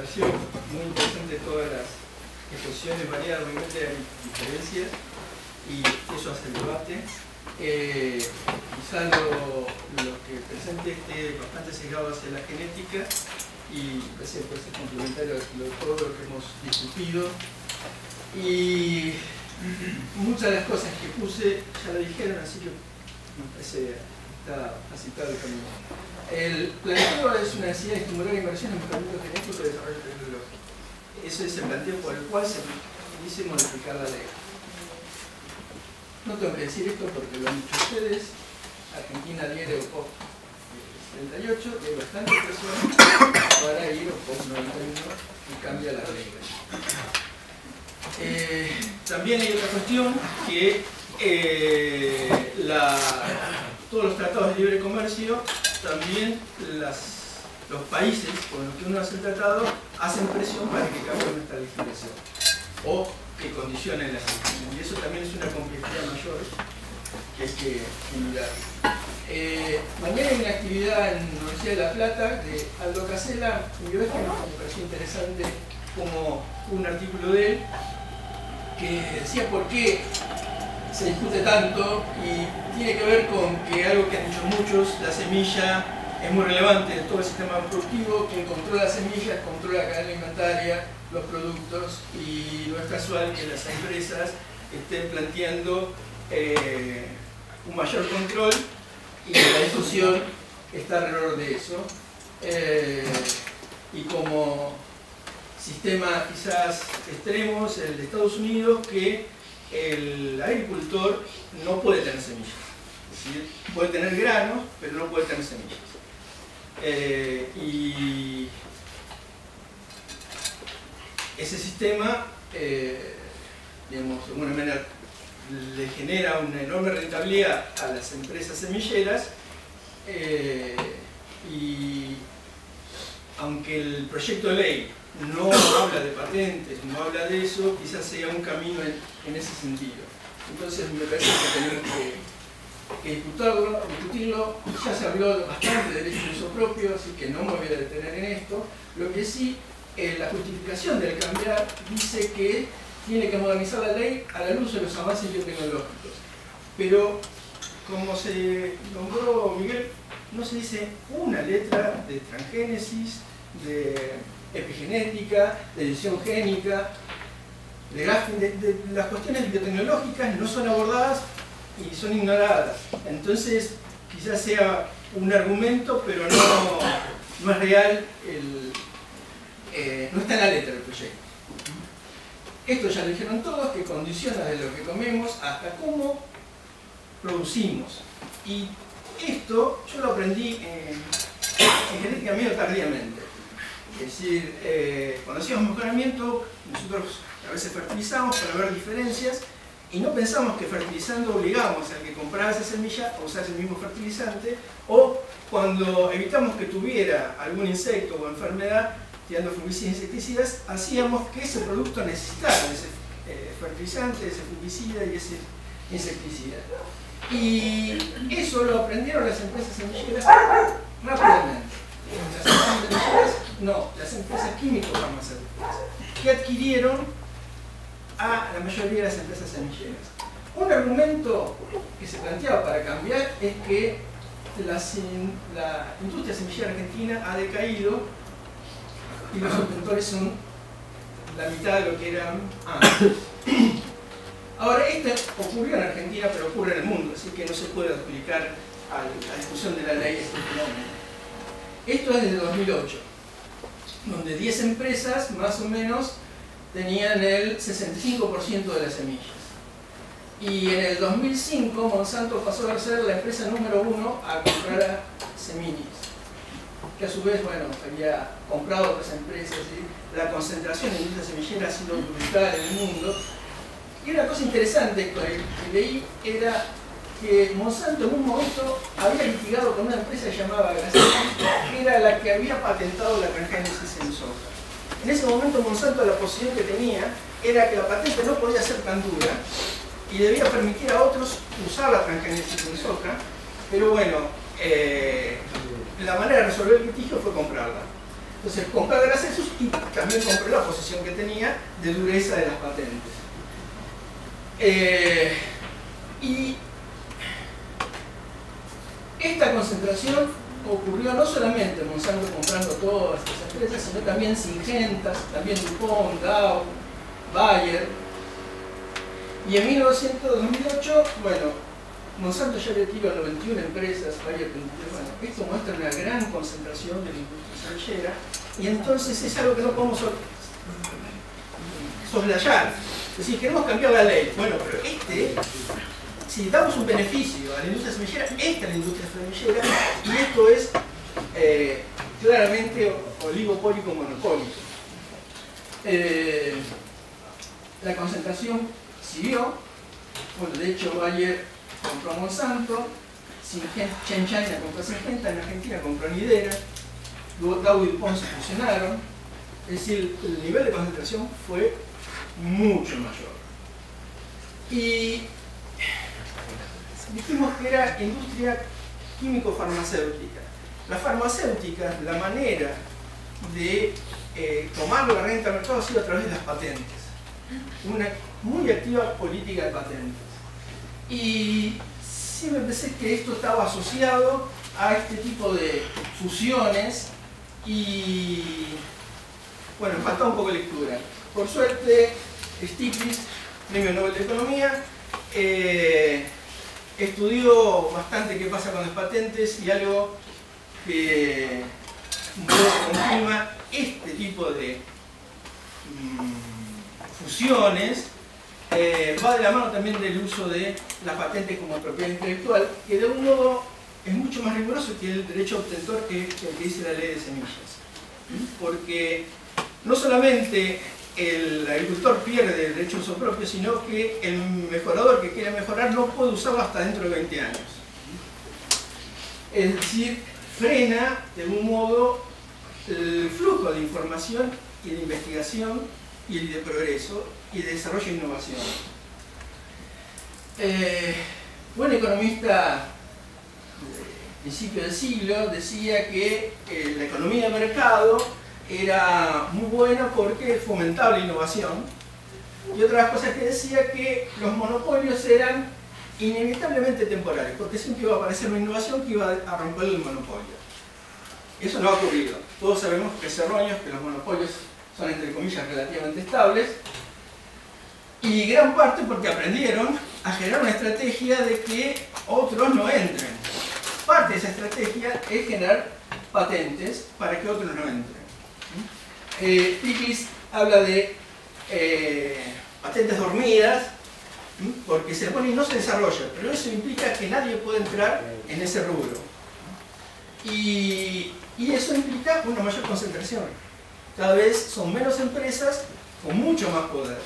presentación, muy interesante todas las exposiciones variadas, obviamente hay diferencias y eso hace el debate. Quizá lo que presente esté bastante sesgado hacia la genética y puede ser complementario a todo lo que hemos discutido. Y muchas de las cosas que puse ya lo dijeron, así que me parece está facilitado el camino. El planteo es una necesidad de estimular inversión en mejoramiento genético y desarrollo tecnológico. Ese es el planteo por el cual se dice modificar la ley. No tengo que decir esto porque lo han dicho ustedes. Argentina adhiere o post 78 y hay bastante presión para ir o post 91 y cambia la ley. También hay otra cuestión que todos los tratados de libre comercio, también los países con los que uno hace el tratado hacen presión para que cambie nuestra legislación o que condicionen la legislación, y eso también es una complejidad mayor que hay que mirar. Mañana hay una actividad en la Universidad de La Plata de Aldo Casella, y yo me pareció interesante como un artículo de él que decía por qué se discute tanto, y tiene que ver con que algo que han dicho muchos, la semilla es muy relevante en todo el sistema productivo. Quien controla la semilla controla la cadena alimentaria, los productos, y no es casual que las empresas estén planteando un mayor control, y la discusión está alrededor de eso. Y como sistema quizás extremos, el de Estados Unidos, que el agricultor no puede tener semillas. Es decir, puede tener granos, pero no puede tener semillas. Y ese sistema, digamos, de alguna manera le genera una enorme rentabilidad a las empresas semilleras, y aunque el proyecto de ley no habla de patentes, no habla de eso, quizás sea un camino en ese sentido. Entonces me parece que tenemos que discutirlo. Ya se habló bastante de derecho de uso propio, así que no me voy a detener en esto. Lo que sí, la justificación del cambiar dice que tiene que modernizar la ley a la luz de los avances biotecnológicos. Pero, como se nombró Miguel, no se dice una letra de transgénesis, de epigenética, de edición génica, de las cuestiones biotecnológicas no son abordadas y son ignoradas. Entonces, quizás sea un argumento, pero no es real, no está en la letra del proyecto. Esto ya lo dijeron todos, que condiciona de lo que comemos hasta cómo producimos. Y esto yo lo aprendí en genética medio tardíamente. Es decir, cuando hacíamos mejoramiento, nosotros a veces fertilizamos para ver diferencias y no pensamos que fertilizando obligamos al que comprara esa semilla a usar el mismo fertilizante, o cuando evitamos que tuviera algún insecto o enfermedad tirando fungicidas e insecticidas, hacíamos que ese producto necesitara ese fertilizante, ese fungicida y ese insecticida. Y eso lo aprendieron las empresas semilleras rápidamente. Las empresas semilleras, no, las empresas químico-farmacéuticas, que adquirieron a la mayoría de las empresas semilleras. Un argumento que se planteaba para cambiar es que la industria semillera argentina ha decaído y los inventores son la mitad de lo que eran antes. Ahora, esto ocurrió en Argentina, pero ocurre en el mundo, así que no se puede adjudicar a la discusión de la ley este fenómeno. Esto es desde 2008, donde 10 empresas, más o menos, tenían el 65% de las semillas. Y en el 2005, Monsanto pasó a ser la empresa número 1 a comprar a Seminis, que a su vez, bueno, había comprado otras empresas, y la concentración en industria semillera ha sido brutal en el mundo. Y una cosa interesante que leí era que Monsanto en un momento había litigado con una empresa llamada Gracell, que era la que había patentado la transgénesis en soja. En ese momento Monsanto, la posición que tenía era que la patente no podía ser tan dura y debía permitir a otros usar la transgénesis en soja, pero bueno, la manera de resolver el litigio fue comprarla. Entonces compró de las ESUS y también compró la posición que tenía de dureza de las patentes. Y esta concentración ocurrió no solamente Monsanto comprando todas estas empresas, sino también Syngenta, también DuPont, Dow, Bayer. Y en 2008, bueno, Monsanto ya había tirado 91 empresas, Bayer 23, bueno, esto muestra una gran concentración de la industria semillera, y entonces es algo que no podemos soslayar. Es decir, queremos cambiar la ley. Bueno, pero si damos un beneficio a la industria semillera, esta es la industria semillera, y esto es claramente oligopólico monopólico. La concentración siguió. Bueno, de hecho Bayer compró a Monsanto, Chen China compró a Syngenta, en Argentina compró a Nidera, luego Dow y DuPont se fusionaron. Es decir, el nivel de concentración fue mucho mayor. Y dijimos que era industria químico-farmacéutica. Las farmacéuticas, la manera de tomar la renta del mercado ha sido a través de las patentes. Una muy activa política de patentes. Y siempre pensé que esto estaba asociado a este tipo de fusiones y, bueno, faltaba un poco de lectura. Por suerte, Stiglitz, Premio Nobel de Economía, estudió bastante qué pasa con las patentes, y algo que confirma este tipo de fusiones va de la mano también del uso de las patentes como propiedad intelectual, que de un modo es mucho más riguroso que el derecho obtentor que el que dice la ley de semillas. Porque no solamente el agricultor pierde el derecho a uso propio, sino que el mejorador que quiere mejorar no puede usarlo hasta dentro de 20 años. Es decir, frena de algún modo el flujo de información y de investigación y de progreso y de desarrollo e innovación. Un economista de principio del siglo decía que la economía de mercado era muy buena porque fomentaba la innovación, y otra de las cosas que decía que los monopolios eran inevitablemente temporales, porque siempre iba a aparecer una innovación que iba a romper el monopolio. Eso no ha ocurrido. Todos sabemos que es erróneo, que los monopolios son, entre comillas, relativamente estables, y gran parte porque aprendieron a generar una estrategia de que otros no entren. Parte de esa estrategia es generar patentes para que otros no entren. Stiglitz habla de patentes dormidas, porque se pone y no se desarrolla, pero eso implica que nadie puede entrar en ese rubro. Y eso implica una mayor concentración. Cada vez son menos empresas con mucho más poder.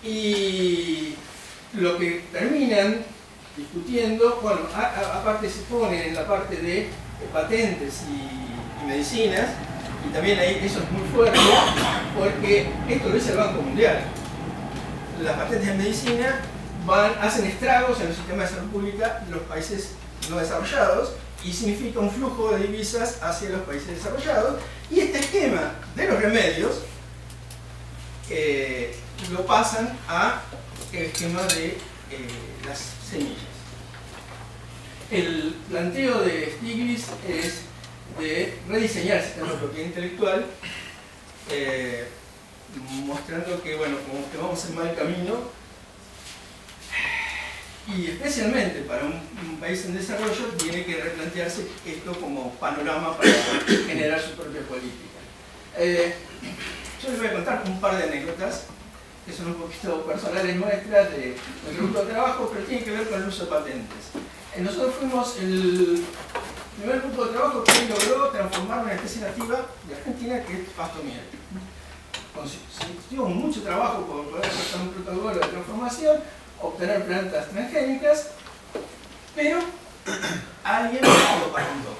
Y lo que terminan discutiendo, bueno, aparte se ponen en la parte de patentes y medicinas, y también ahí eso es muy fuerte, porque esto lo dice el Banco Mundial. Las patentes en medicina hacen estragos en el sistema de salud pública de los países no desarrollados, y significa un flujo de divisas hacia los países desarrollados, y este esquema de los remedios lo pasan al esquema de las semillas. El planteo de Stiglitz es de rediseñar el sistema de propiedad intelectual, mostrando que, bueno, como que vamos en mal camino, y especialmente para un país en desarrollo tiene que replantearse esto como panorama para generar su propia política. Yo les voy a contar un par de anécdotas que son un poquito personales nuestras de nuestro grupo de trabajo, pero tienen que ver con el uso de patentes. Nosotros fuimos el primer grupo de trabajo que logró transformar una especie nativa de Argentina, que es pasto miel. Consistió mucho trabajo por poder hacer un protocolo de transformación, obtener plantas transgénicas, pero alguien lo patentó.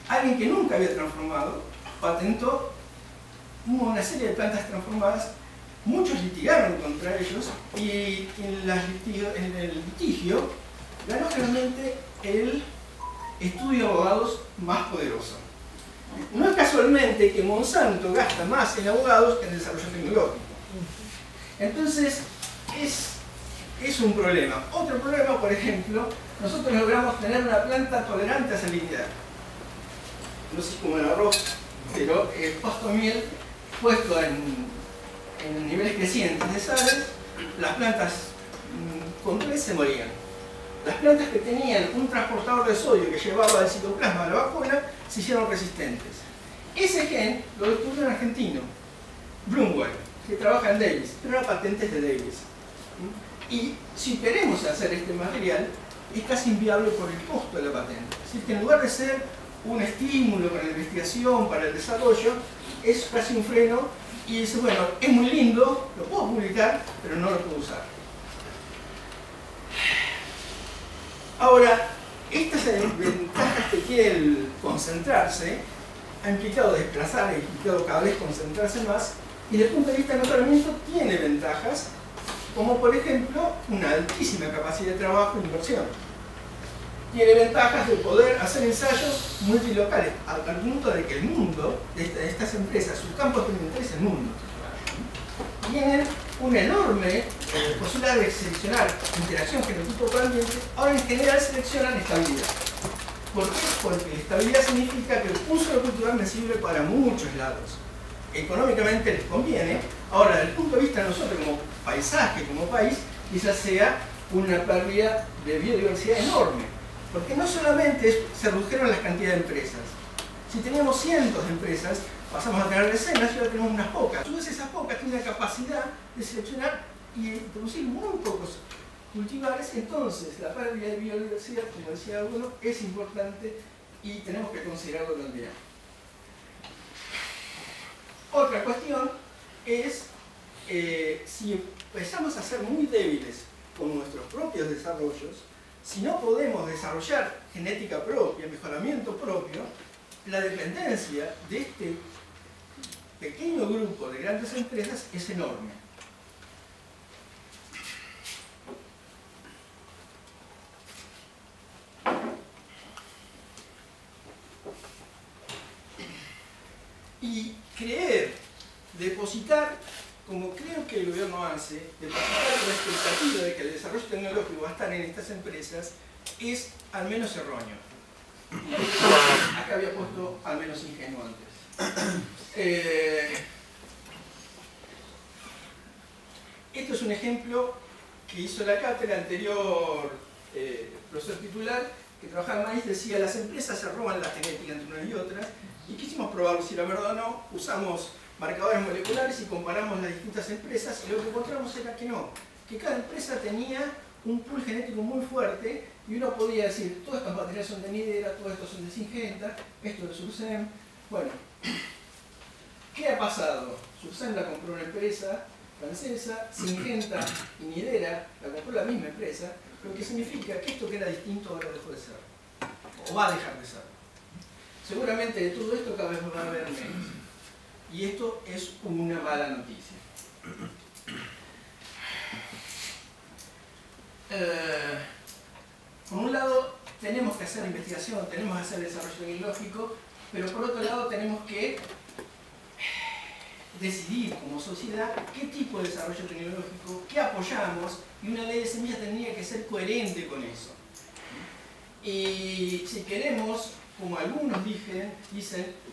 Alguien que nunca había transformado patentó una serie de plantas transformadas. Muchos litigaron contra ellos, y en el litigio ganó generalmente el estudio de abogados más poderoso. No es casualmente que Monsanto gasta más en abogados que en desarrollo tecnológico. Entonces, es un problema. Otro problema, por ejemplo, nosotros logramos tener una planta tolerante a salinidad. No sé cómo el arroz, pero el pasto miel puesto en niveles crecientes de sales, las plantas con 3 se morían. Las plantas que tenían un transportador de sodio que llevaba el citoplasma a la vacuna se hicieron resistentes. Ese gen lo descubrió un argentino, Brunwald, que trabaja en Davis, pero era patentes de Davis. Y si queremos hacer este material, es casi inviable por el costo de la patente. Es decir, que en lugar de ser un estímulo para la investigación, para el desarrollo, es casi un freno y dice, bueno, es muy lindo, lo puedo publicar, pero no lo puedo usar. Ahora, estas ventajas que tiene el concentrarse ha implicado desplazar, ha implicado cada vez concentrarse más, y desde el punto de vista del mejoramiento tiene ventajas, como por ejemplo una altísima capacidad de trabajo e inversión. Tiene ventajas de poder hacer ensayos multilocales, al punto de que el mundo de estas empresas, su campo experimental es el mundo. Tienen una enorme posibilidad de seleccionar interacción genotipo por ambiente. Ahora en general seleccionan estabilidad. ¿Por qué? Porque la estabilidad significa que un solo cultivar me sirve para muchos lados. Económicamente les conviene. Ahora, desde el punto de vista de nosotros como paisaje, como país, quizás sea una pérdida de biodiversidad enorme. Porque no solamente se redujeron las cantidades de empresas. Si teníamos cientos de empresas, pasamos a tener decenas y ahora tenemos unas pocas. A su vez, esas pocas tienen la capacidad de seleccionar y producir muy pocos cultivares. Entonces, la pérdida de biodiversidad, como decía alguno, es importante y tenemos que considerarlo también. Otra cuestión es si empezamos a ser muy débiles con nuestros propios desarrollos, si no podemos desarrollar genética propia, mejoramiento propio, la dependencia de este pequeño grupo de grandes empresas es enorme. Y creer, depositar, como creo que el gobierno hace, depositar la expectativa de que el desarrollo tecnológico va a estar en estas empresas es al menos erróneo. Acá había puesto al menos ingenuo antes. Esto es un ejemplo que hizo la cátedra anterior, profesor titular, que trabajaba en maíz, decía: las empresas se roban la genética entre unas y otras, y quisimos probar si era verdad o no. Usamos marcadores moleculares y comparamos las distintas empresas, y lo que encontramos era que no, que cada empresa tenía un pool genético muy fuerte, y uno podía decir, todas estas materiales son de Nidera, todos estos son de Syngenta, esto de Surcem. Bueno, ¿qué ha pasado? Surcem la compró una empresa francesa, Syngenta y Nidera la compró la misma empresa, lo que significa que esto que era distinto ahora dejó de ser, o va a dejar de ser. Seguramente de todo esto cada vez va a haber menos, y esto es una mala noticia. Por un lado, tenemos que hacer investigación, tenemos que hacer desarrollo tecnológico, pero por otro lado tenemos que decidir como sociedad qué tipo de desarrollo tecnológico, qué apoyamos, y una ley de semillas tendría que ser coherente con eso. Y si queremos, como algunos dicen,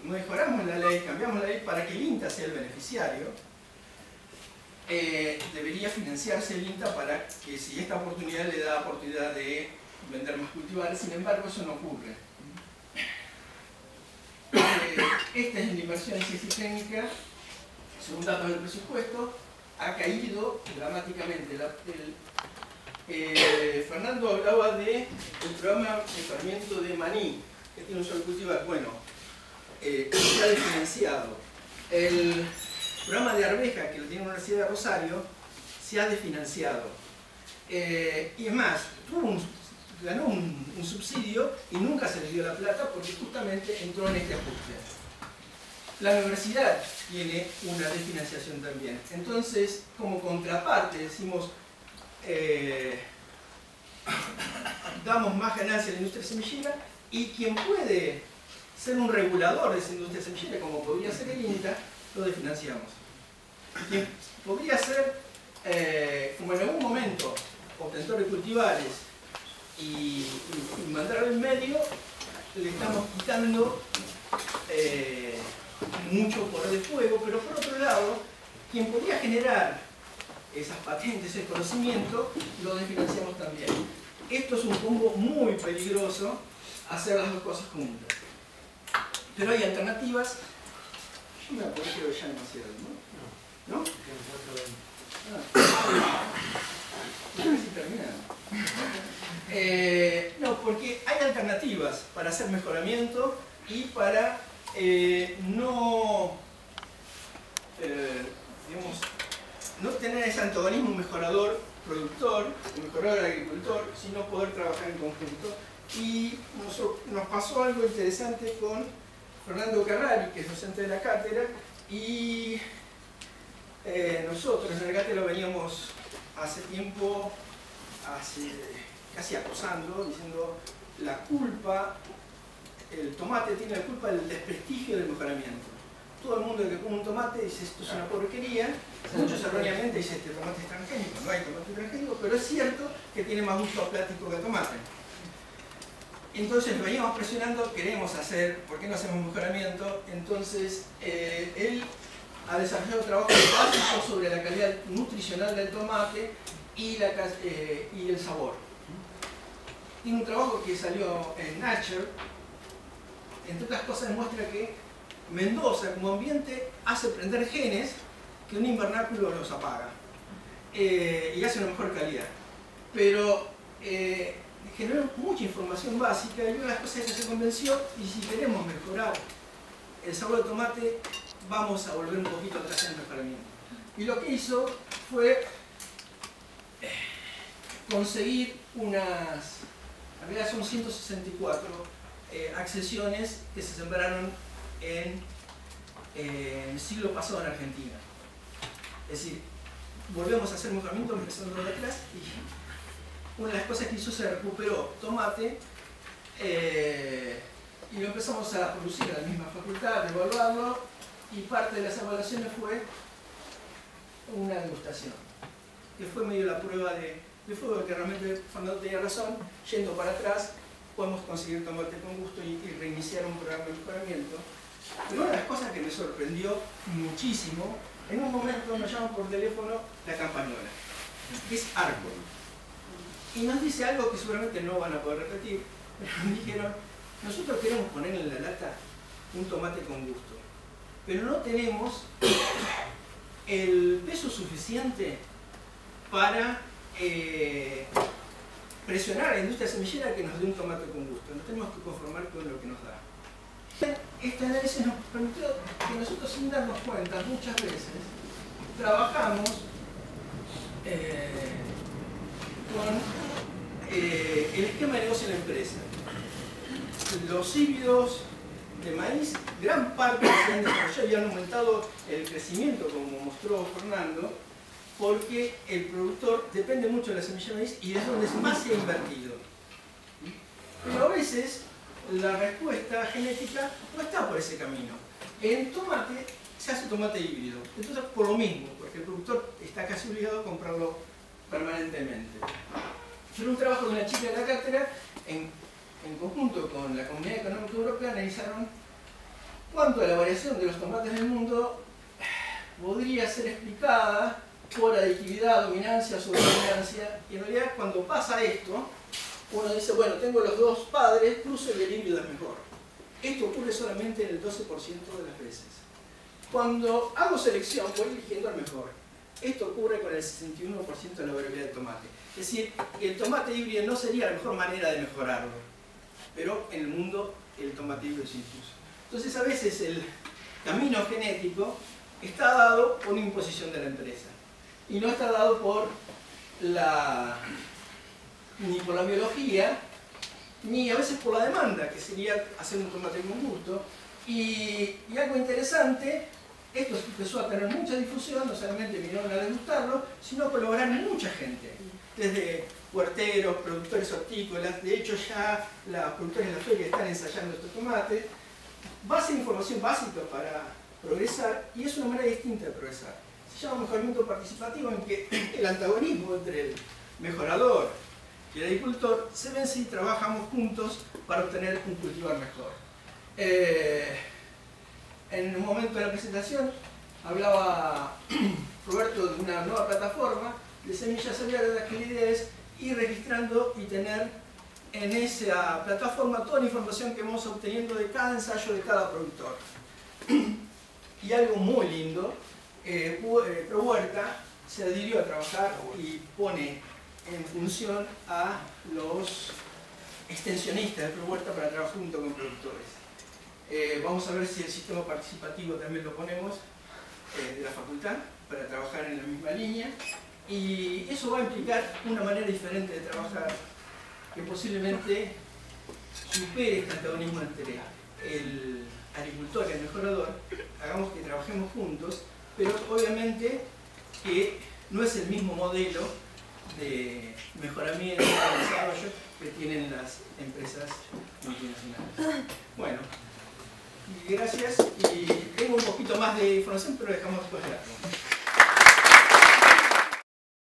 mejoramos la ley, cambiamos la ley para que el INTA sea el beneficiario, debería financiarse el INTA para que, si esta oportunidad le da oportunidad de vender más cultivares. Sin embargo, eso no ocurre. Esta es la inversión en ciencia y técnica. Según datos del presupuesto, ha caído dramáticamente. Fernando hablaba del programa de mejoramiento de maní, que tiene un solo cultivar. Bueno, se ha desfinanciado. El programa de arveja, que lo tiene la Universidad de Rosario, se ha desfinanciado. Y es más, ganó un subsidio y nunca se le dio la plata porque justamente entró en este ajuste. La universidad tiene una desfinanciación también. Entonces, como contraparte, decimos, damos más ganancia a la industria semillera Y quien puede ser un regulador de esa industria semillera, como podría ser el INTA, lo desfinanciamos. Quien podría ser, como en algún momento, obtentor de cultivares y mandar al medio, le estamos quitando mucho poder de fuego, pero por otro lado, quien podría generar esas patentes, ese conocimiento, lo desfinanciamos también. Esto es un combo muy peligroso, hacer las dos cosas juntas. Pero hay alternativas. Yo me acuerdo que ya demasiado, ¿no? ¿No? Casi terminado. No, porque hay alternativas para hacer mejoramiento y para digamos, no tener ese antagonismo mejorador-productor, mejorador-agricultor, sino poder trabajar en conjunto. Y nos pasó algo interesante con Fernando Carrari, que es docente de la cátedra, y nosotros en la cátedra veníamos hace tiempo casi acosando, diciendo la culpa, el tomate tiene la culpa del desprestigio del mejoramiento. Todo el mundo que come un tomate dice esto es una porquería, muchos erróneamente dicen este tomate es transgénico, no hay tomate transgénico, pero es cierto que tiene más gusto a plástico que a tomate. Entonces lo veníamos presionando, queremos hacer, ¿por qué no hacemos mejoramiento? Entonces él ha desarrollado trabajos básicos sobre la calidad nutricional del tomate y el sabor. Tiene un trabajo que salió en Nature, entre otras cosas demuestra que Mendoza como ambiente hace prender genes que un invernáculo los apaga y hace una mejor calidad. Pero generó mucha información básica y una de las cosas que se convenció, y si queremos mejorar el sabor del tomate, vamos a volver un poquito atrás en el mejoramiento. Y lo que hizo fue conseguir unas, en realidad son 164 accesiones que se sembraron en el siglo pasado en Argentina. Es decir, volvemos a hacer mejoramiento empezando de atrás, y una de las cosas que hizo se recuperó tomate y lo empezamos a producir en la misma facultad, evaluarlo, y parte de las evaluaciones fue una degustación, que fue medio la prueba de fuego, que realmente Fernando tenía razón. Yendo para atrás podemos conseguir tomate con gusto y reiniciar un programa de mejoramiento. Pero una de las cosas que me sorprendió muchísimo, en un momento nos llaman por teléfono la campañola, que es Arco, y nos dice algo que seguramente no van a poder repetir, pero nos dijeron: nosotros queremos poner en la lata un tomate con gusto, pero no tenemos el peso suficiente para presionar a la industria semillera que nos dé un tomate con gusto. Nos tenemos que conformar con lo que nos da. Este análisis nos permitió que nosotros, sin darnos cuenta, muchas veces trabajamos con el esquema de negocio de la empresa. Los híbridos de maíz, gran parte se han desarrollado y han aumentado el crecimiento, como mostró Fernando, porque el productor depende mucho de la semilla de maíz y es donde más se ha invertido. Pero a veces la respuesta genética no está por ese camino. En tomate se hace tomate híbrido, entonces por lo mismo, porque el productor está casi obligado a comprarlo permanentemente. Fue un trabajo de una chica de la cátedra, en conjunto con la Comunidad Económica Europea, analizaron cuánto de la variación de los tomates del mundo podría ser explicada por aditividad, dominancia, sobredominancia, y en realidad cuando pasa esto, uno dice, bueno, tengo los dos padres, cruzo y el híbrido es mejor. Esto ocurre solamente en el 12% de las veces. Cuando hago selección, voy eligiendo al mejor. Esto ocurre con el 61% de la variabilidad del tomate. Es decir, el tomate híbrido no sería la mejor manera de mejorarlo, pero en el mundo el tomate híbrido se impuso. Entonces a veces el camino genético está dado por una imposición de la empresa y no está dado ni por la biología, ni a veces por la demanda, que sería hacer un tomate con gusto. Y algo interesante, esto empezó a tener mucha difusión, no solamente vinieron a degustarlo, sino que lograron mucha gente. Desde huerteros, productores hortícolas. De hecho ya los productores de la feria están ensayando estos tomates. Va a ser información básica para progresar y es una manera distinta de progresar. Se llama mejoramiento participativo, en que el antagonismo entre el mejorador y el agricultor se vence y trabajamos juntos para obtener un cultivar mejor. En un momento de la presentación hablaba Roberto de una nueva plataforma de semillas abiertas, que la idea es ir registrando y tener en esa plataforma toda la información que vamos obteniendo de cada ensayo de cada productor. Y algo muy lindo, ProHuerta se adhirió a trabajar y pone en función a los extensionistas de ProHuerta para trabajar junto con productores. Vamos a ver si el sistema participativo también lo ponemos de la facultad para trabajar en la misma línea, y eso va a implicar una manera diferente de trabajar que posiblemente supere este antagonismo entre el agricultor y el mejorador. Hagamos que trabajemos juntos, pero obviamente que no es el mismo modelo de mejoramiento y desarrollo que tienen las empresas multinacionales. Bueno, gracias, y tengo un poquito más de información, pero dejamos después de la pregunta.